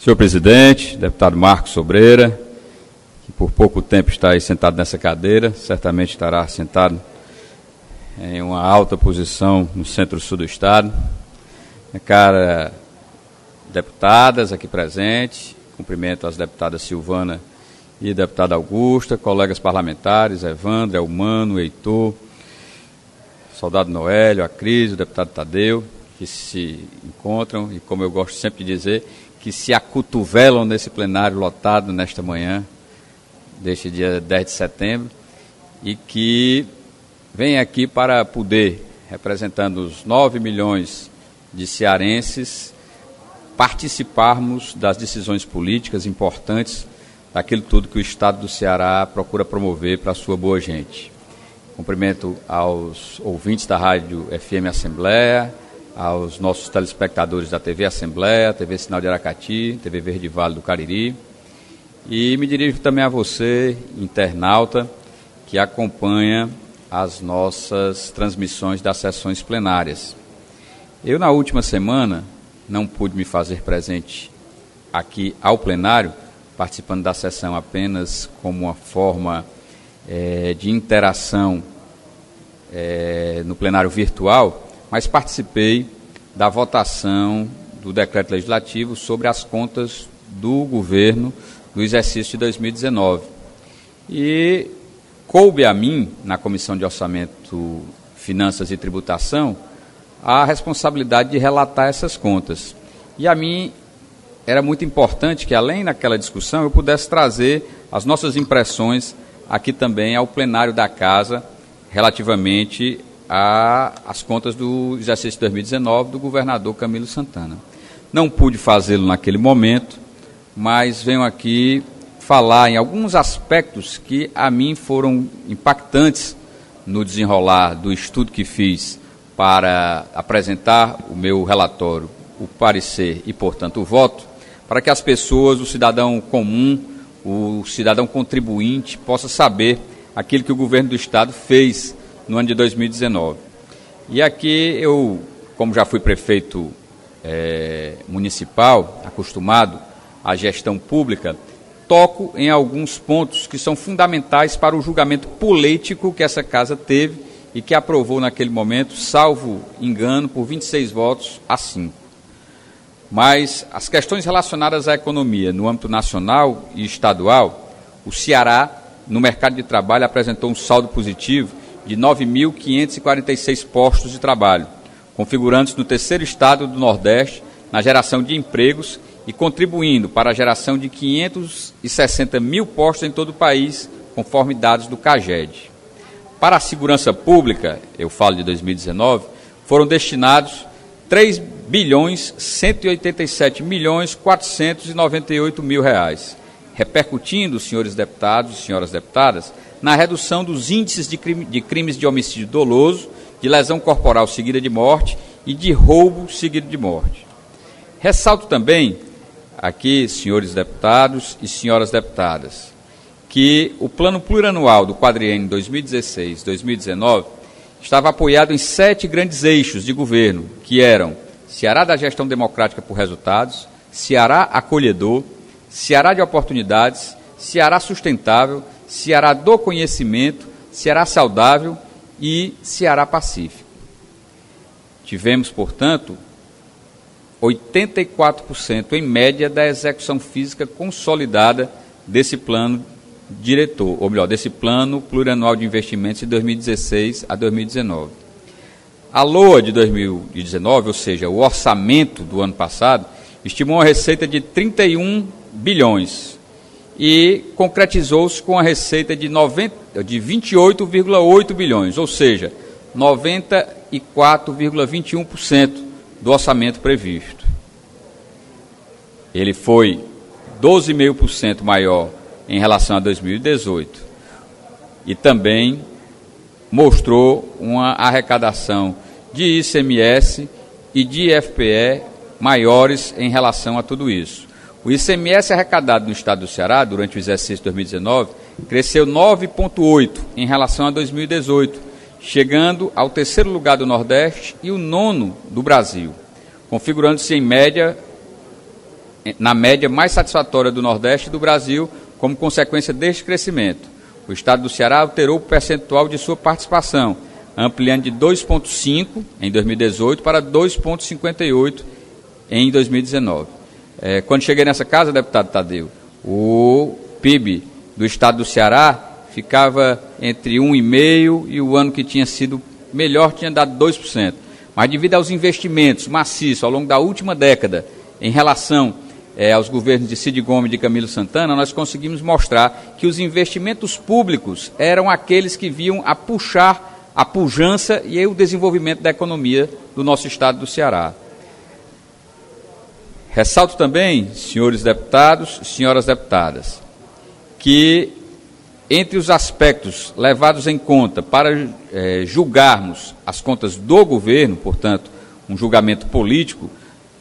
Senhor presidente, deputado Marcos Sobreira, que por pouco tempo está aí sentado nessa cadeira, certamente estará sentado em uma alta posição no centro-sul do estado. Minha cara deputadas aqui presentes, cumprimento as deputadas Silvana e deputada Augusta, colegas parlamentares, Evandro, Elmano, Heitor, soldado Noélio, a Cris, o deputado Tadeu, que se encontram e, como eu gosto sempre de dizer, que se acotovelam nesse plenário lotado nesta manhã, deste dia 10 de setembro, e que vem aqui para poder, representando os 9 milhões de cearenses, participarmos das decisões políticas importantes daquilo tudo que o Estado do Ceará procura promover para a sua boa gente. Cumprimento aos ouvintes da Rádio FM Assembleia, aos nossos telespectadores da TV Assembleia, TV Sinal de Aracati, TV Verde Vale do Cariri, e me dirijo também a você, internauta, que acompanha as nossas transmissões das sessões plenárias. Eu, na última semana, não pude me fazer presente aqui ao plenário, participando da sessão apenas como uma forma de interação no plenário virtual, mas participei da votação do decreto legislativo sobre as contas do governo do exercício de 2019. E coube a mim, na Comissão de Orçamento, Finanças e Tributação, a responsabilidade de relatar essas contas. E a mim era muito importante que, além daquela discussão, eu pudesse trazer as nossas impressões aqui também ao plenário da Casa, relativamente às contas do exercício de 2019 do governador Camilo Santana. Não pude fazê-lo naquele momento, mas venho aqui falar em alguns aspectos que a mim foram impactantes no desenrolar do estudo que fiz para apresentar o meu relatório, o parecer e, portanto, o voto, para que as pessoas, o cidadão comum, o cidadão contribuinte, possa saber aquilo que o governo do Estado fez no ano de 2019. E aqui eu, como já fui prefeito municipal, acostumado à gestão pública, toco em alguns pontos que são fundamentais para o julgamento político que essa casa teve e que aprovou naquele momento, salvo engano, por 26 votos a 5. Mas as questões relacionadas à economia no âmbito nacional e estadual, o Ceará, no mercado de trabalho, apresentou um saldo positivo de 9.546 postos de trabalho, configurando-se no terceiro estado do Nordeste na geração de empregos e contribuindo para a geração de 560 mil postos em todo o país, conforme dados do CAGED. Para a segurança pública, eu falo de 2019, foram destinados 3.187.498.000 reais, repercutindo, senhores deputados e senhoras deputadas, na redução dos índices de crimes de homicídio doloso, de lesão corporal seguida de morte e de roubo seguido de morte. Ressalto também aqui, senhores deputados e senhoras deputadas, que o plano plurianual do quadriênio 2016-2019 estava apoiado em 7 grandes eixos de governo, que eram Ceará da gestão democrática por resultados, Ceará acolhedor, Ceará de oportunidades, Ceará sustentável, Ceará do conhecimento, Ceará saudável e Ceará pacífico. Tivemos, portanto, 84% em média da execução física consolidada desse plano diretor, ou melhor, desse plano plurianual de investimentos de 2016 a 2019. A LOA de 2019, ou seja, o orçamento do ano passado, estimou uma receita de 31 bilhões e concretizou-se com a receita de 28,8 bilhões, ou seja, 94,21% do orçamento previsto. Ele foi 12,5% maior em relação a 2018 e também mostrou uma arrecadação de ICMS e de IFPE maiores em relação a tudo isso. O ICMS arrecadado no estado do Ceará durante o exercício de 2019 cresceu 9,8% em relação a 2018, chegando ao terceiro lugar do Nordeste e o 9º do Brasil, configurando-se em média na média mais satisfatória do Nordeste e do Brasil, como consequência deste crescimento. O Estado do Ceará alterou o percentual de sua participação, ampliando de 2,5% em 2018 para 2,58% em 2019. Quando cheguei nessa casa, deputado Tadeu, o PIB do Estado do Ceará ficava entre 1,5% e o ano que tinha sido melhor tinha dado 2%. Mas devido aos investimentos maciços ao longo da última década, em relação aos governos de Cid Gomes e de Camilo Santana, nós conseguimos mostrar que os investimentos públicos eram aqueles que viam a puxar a pujança e o desenvolvimento da economia do nosso estado do Ceará. Ressalto também, senhores deputados e senhoras deputadas, que entre os aspectos levados em conta para julgarmos as contas do governo, portanto, um julgamento político,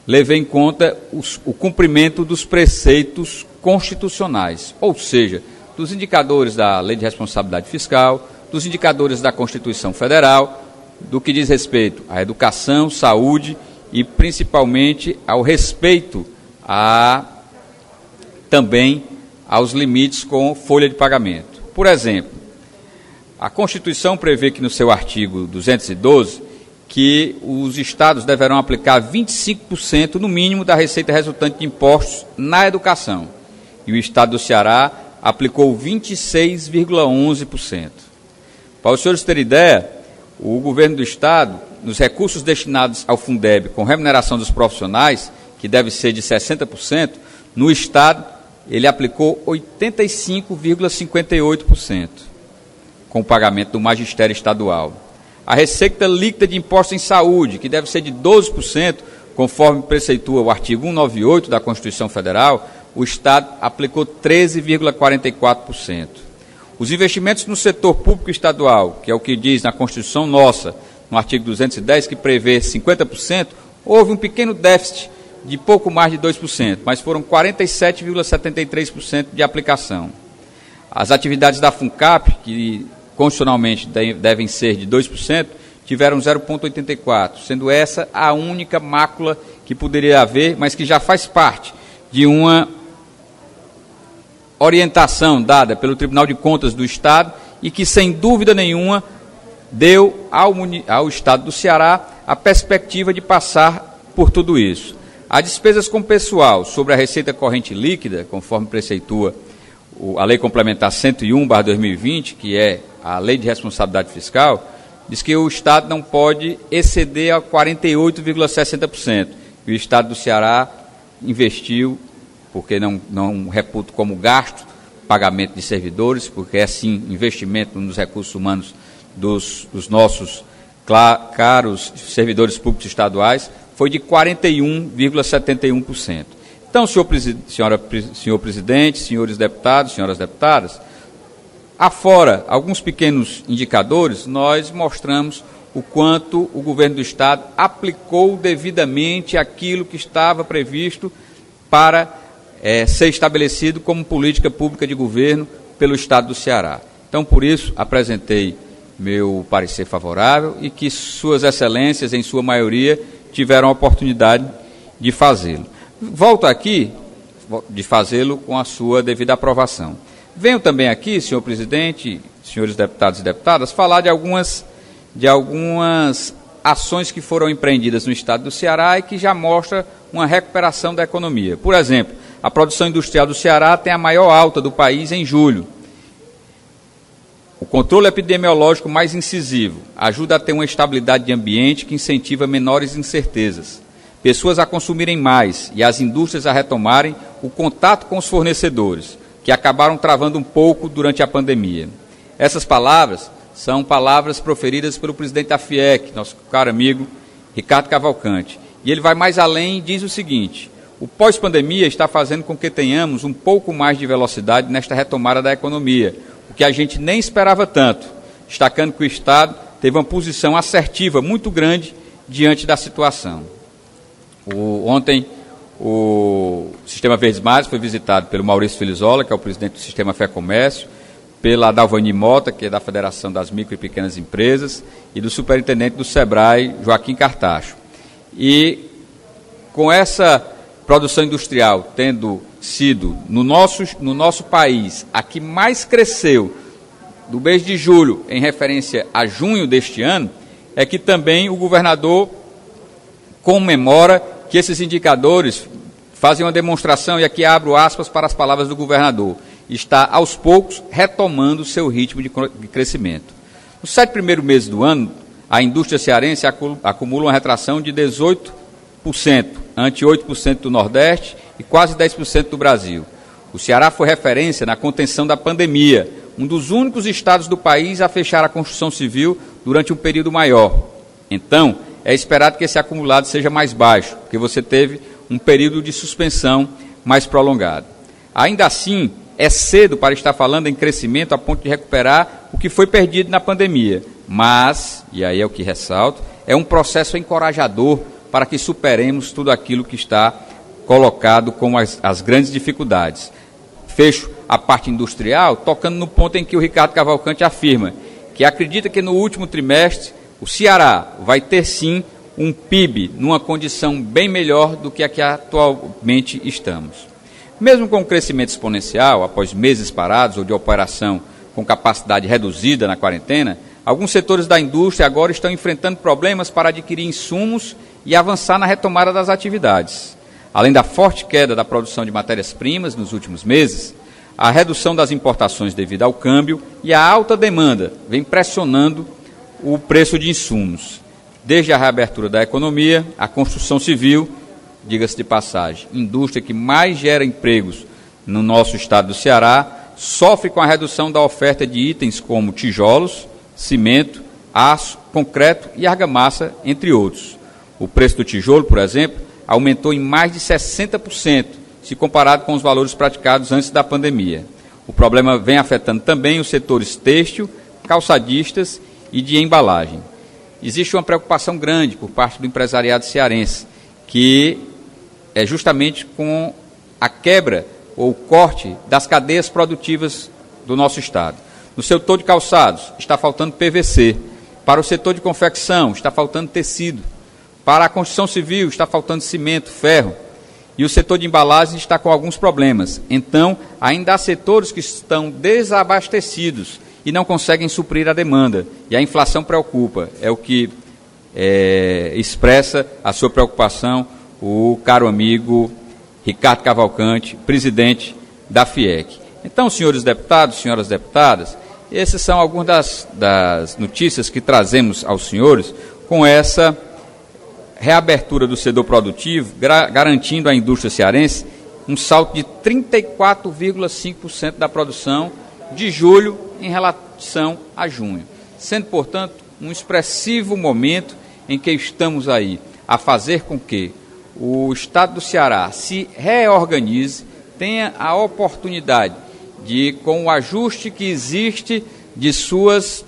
levei em conta o cumprimento dos preceitos constitucionais, ou seja, dos indicadores da Lei de Responsabilidade Fiscal, dos indicadores da Constituição Federal, do que diz respeito à educação, saúde e principalmente ao respeito também aos limites com folha de pagamento. Por exemplo, a Constituição prevê que no seu artigo 212 que os estados deverão aplicar 25% no mínimo da receita resultante de impostos na educação. E o estado do Ceará aplicou 26,11%. Para os senhores terem ideia, o governo do estado, nos recursos destinados ao Fundeb com remuneração dos profissionais, que deve ser de 60%, no estado ele aplicou 85,58% com o pagamento do magistério estadual. A receita líquida de impostos em saúde, que deve ser de 12%, conforme preceitua o artigo 198 da Constituição Federal, o Estado aplicou 13,44%. Os investimentos no setor público estadual, que é o que diz na Constituição nossa, no artigo 210, que prevê 50%, houve um pequeno déficit de pouco mais de 2%, mas foram 47,73% de aplicação. As atividades da FUNCAP, que constitucionalmente devem ser de 2%, tiveram 0,84%, sendo essa a única mácula que poderia haver, mas que já faz parte de uma orientação dada pelo Tribunal de Contas do Estado e que, sem dúvida nenhuma, deu ao Estado do Ceará a perspectiva de passar por tudo isso. As despesas com pessoal sobre a receita corrente líquida, conforme preceitua a Lei Complementar 101/2020, que é a Lei de Responsabilidade Fiscal, diz que o Estado não pode exceder a 48,60%. E o Estado do Ceará investiu, porque não reputo como gasto, pagamento de servidores, porque é sim investimento nos recursos humanos dos nossos caros servidores públicos estaduais, foi de 41,71%. Então, senhor presidente, senhores deputados, senhoras deputadas, afora alguns pequenos indicadores, nós mostramos o quanto o governo do Estado aplicou devidamente aquilo que estava previsto para ser estabelecido como política pública de governo pelo Estado do Ceará. Então, por isso, apresentei meu parecer favorável e que suas excelências, em sua maioria, tiveram a oportunidade de fazê-lo. Volto aqui de fazê-lo com a sua devida aprovação. Venho também aqui, senhor presidente, senhores deputados e deputadas, falar de algumas ações que foram empreendidas no estado do Ceará e que já mostra uma recuperação da economia. Por exemplo, a produção industrial do Ceará tem a maior alta do país em julho. O controle epidemiológico mais incisivo ajuda a ter uma estabilidade de ambiente que incentiva menores incertezas, pessoas a consumirem mais e as indústrias a retomarem o contato com os fornecedores, que acabaram travando um pouco durante a pandemia. Essas palavras são palavras proferidas pelo presidente da FIEC, nosso caro amigo Ricardo Cavalcante. E ele vai mais além e diz o seguinte: o pós-pandemia está fazendo com que tenhamos um pouco mais de velocidade nesta retomada da economia, o que a gente nem esperava tanto, destacando que o Estado teve uma posição assertiva muito grande diante da situação. Ontem, o Sistema Verdes Mares foi visitado pelo Maurício Filizola, que é o presidente do Sistema Fé Comércio, pela Dalvani Mota, que é da Federação das Micro e Pequenas Empresas, e do superintendente do SEBRAE, Joaquim Cartacho. E com essa produção industrial tendo sido, no nosso país, a que mais cresceu do mês de julho em referência a junho deste ano, é que também o governador comemora que esses indicadores fazem uma demonstração, e aqui abro aspas para as palavras do governador, está aos poucos retomando seu ritmo de crescimento. Nos 7 primeiros meses do ano, a indústria cearense acumula uma retração de 18%, ante 8% do Nordeste e quase 10% do Brasil. O Ceará foi referência na contenção da pandemia, um dos únicos estados do país a fechar a construção civil durante um período maior. Então, é esperado que esse acumulado seja mais baixo, porque você teve um período de suspensão mais prolongado. Ainda assim, é cedo para estar falando em crescimento a ponto de recuperar o que foi perdido na pandemia, mas, e aí é o que ressalto, é um processo encorajador para que superemos tudo aquilo que está colocado como as grandes dificuldades. Fecho a parte industrial, tocando no ponto em que o Ricardo Cavalcante afirma que acredita que no último trimestre o Ceará vai ter sim um PIB numa condição bem melhor do que a que atualmente estamos. Mesmo com o crescimento exponencial, após meses parados ou de operação com capacidade reduzida na quarentena, alguns setores da indústria agora estão enfrentando problemas para adquirir insumos e avançar na retomada das atividades. Além da forte queda da produção de matérias-primas nos últimos meses, a redução das importações devido ao câmbio e a alta demanda vem pressionando o preço de insumos. Desde a reabertura da economia, a construção civil, diga-se de passagem, indústria que mais gera empregos no nosso estado do Ceará, sofre com a redução da oferta de itens como tijolos, cimento, aço, concreto e argamassa, entre outros. O preço do tijolo, por exemplo, aumentou em mais de 60%, se comparado com os valores praticados antes da pandemia. O problema vem afetando também os setores têxtil, calçadistas e de embalagem. Existe uma preocupação grande por parte do empresariado cearense, que é justamente com a quebra ou o corte das cadeias produtivas do nosso estado. No setor de calçados, está faltando PVC. Para o setor de confecção, está faltando tecido. Para a construção civil, está faltando cimento, ferro. E o setor de embalagens está com alguns problemas. Então, ainda há setores que estão desabastecidos e não conseguem suprir a demanda. E a inflação preocupa. É o que expressa a sua preocupação o caro amigo Ricardo Cavalcante, presidente da FIEC. Então, senhores deputados, senhoras deputadas, essas são algumas das notícias que trazemos aos senhores com essa reabertura do setor produtivo, garantindo à indústria cearense um salto de 34,5% da produção de julho em relação a junho, sendo, portanto, um expressivo momento em que estamos aí a fazer com que o estado do Ceará se reorganize, tenha a oportunidade de, com o ajuste que existe de suas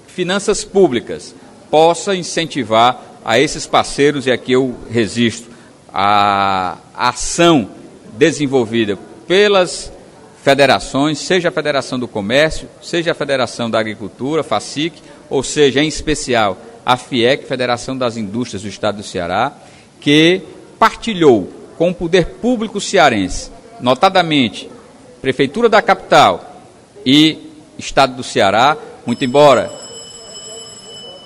finanças públicas, possa incentivar a esses parceiros, e aqui eu registro a ação desenvolvida pelas federações, seja a Federação do Comércio, seja a Federação da Agricultura, FACIC, ou seja, em especial, a FIEC, Federação das Indústrias do Estado do Ceará, que partilhou com o poder público cearense, notadamente Prefeitura da Capital e Estado do Ceará, muito embora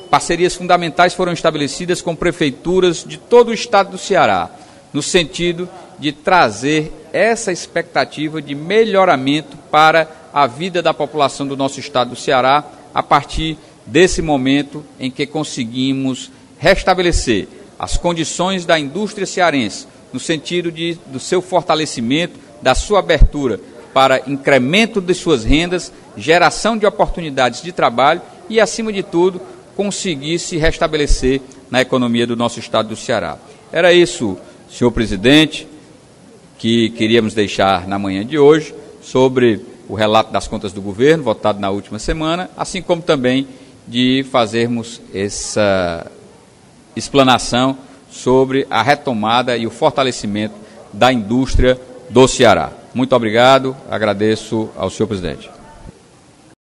parcerias fundamentais foram estabelecidas com prefeituras de todo o estado do Ceará, no sentido de trazer essa expectativa de melhoramento para a vida da população do nosso estado do Ceará, a partir desse momento em que conseguimos restabelecer as condições da indústria cearense, no sentido do seu fortalecimento, da sua abertura para incremento de suas rendas, geração de oportunidades de trabalho e, acima de tudo, conseguir se restabelecer na economia do nosso estado do Ceará. Era isso, senhor presidente, que queríamos deixar na manhã de hoje sobre o relato das contas do governo, votado na última semana, assim como também de fazermos essa explanação sobre a retomada e o fortalecimento da indústria do Ceará. Muito obrigado, agradeço ao senhor presidente.